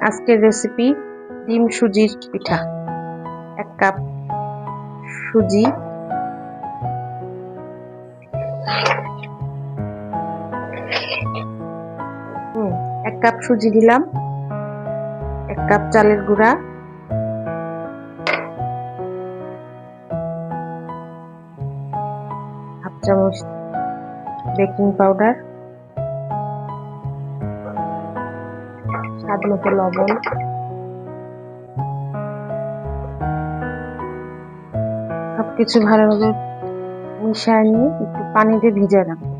আজকের রেসিপি ডিম সুজির পিঠা। 1 কাপ সুজি, 1 কাপ সুজি দিলাম, 1 কাপ চালের গুঁড়া, 1/2 চামচ বেকিং পাউডার, স্বাদ মতো লবণ, সবকিছু ভালোভাবে মিশিয়ে নিয়ে একটু পানি দিয়ে ভিজিয়ে রাখবো।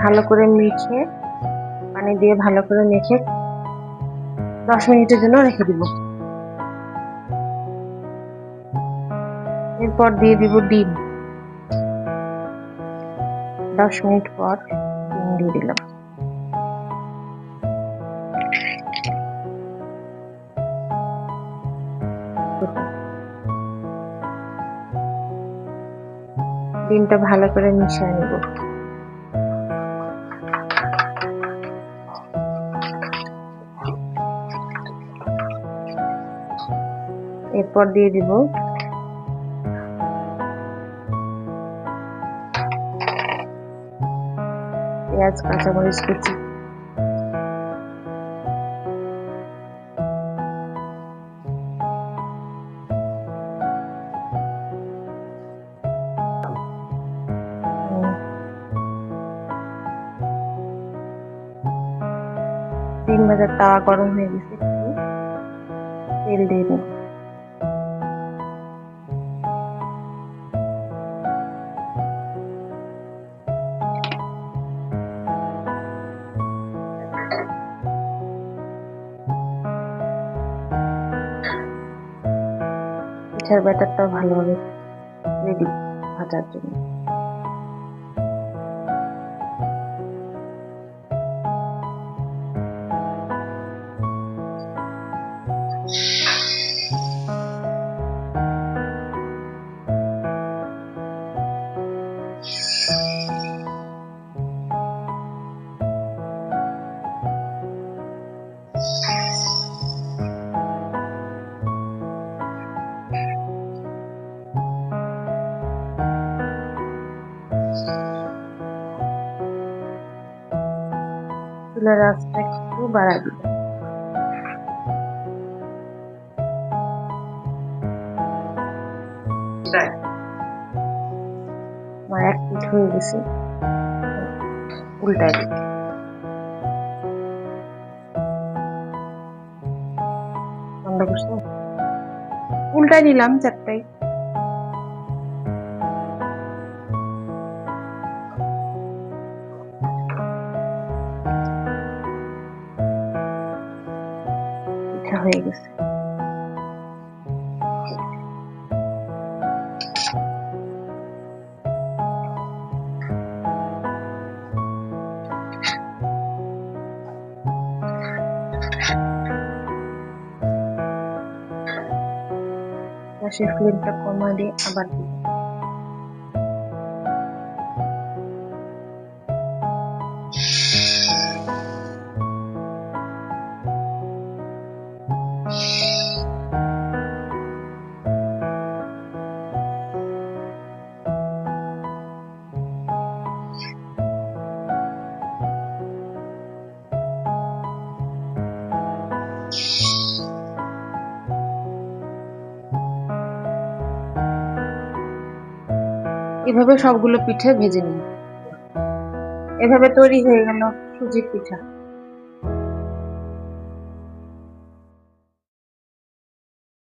ভালো করে মেখে, পানি দিয়ে ভালো করে মেখে 10 মিনিটের জন্য রেখে দিব। এরপর দিয়ে দিব ডিম। 10 মিনিট পর ডিম দিয়ে দিলাম। ডিমটা ভালো করে মিশিয়ে নেব। এরপর দিয়ে দিব পেঁয়াজ, কাঁচামরিচ কুচি, ডিম ভাজার তাওয়া গরম হয়ে গেছে, তেল দিয়ে দেব। পিঠার ব্যাটারটা ভালোভাবে রেডি ভাজার জন্য। চুলার আঁচটা একটু বাড়াই দিব। আমার 1 পিঠ হয়ে গেছে, উল্টাই দিব। বন্ধ করছো? উল্টাই দিলাম 4টাই। পিঠা হয়ে গেছে। গ্যাসের ফ্লেমটা কমিয়ে দিয়ে আবার দিব। এভাবে সবগুলো পিঠে ভেজে নিন। এভাবে তৈরি হয়ে গেল সুজির পিঠা।